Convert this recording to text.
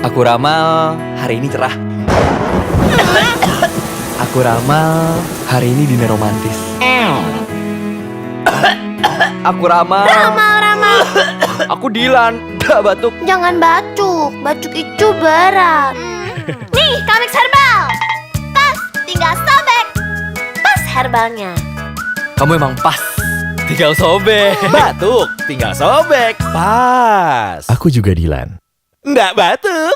Aku ramal hari ini cerah. Aku ramal hari ini dinner romantis. Aku ramal. Ramal. Aku Dilan. Batuk. Jangan bacuk itu berat. Nih, Kamix Herbal. Pas, tinggal sobek. Pas herbalnya. Kamu emang pas. Tinggal sobek. Batuk, tinggal sobek. Pas. Aku juga Dilan. Nggak batuk.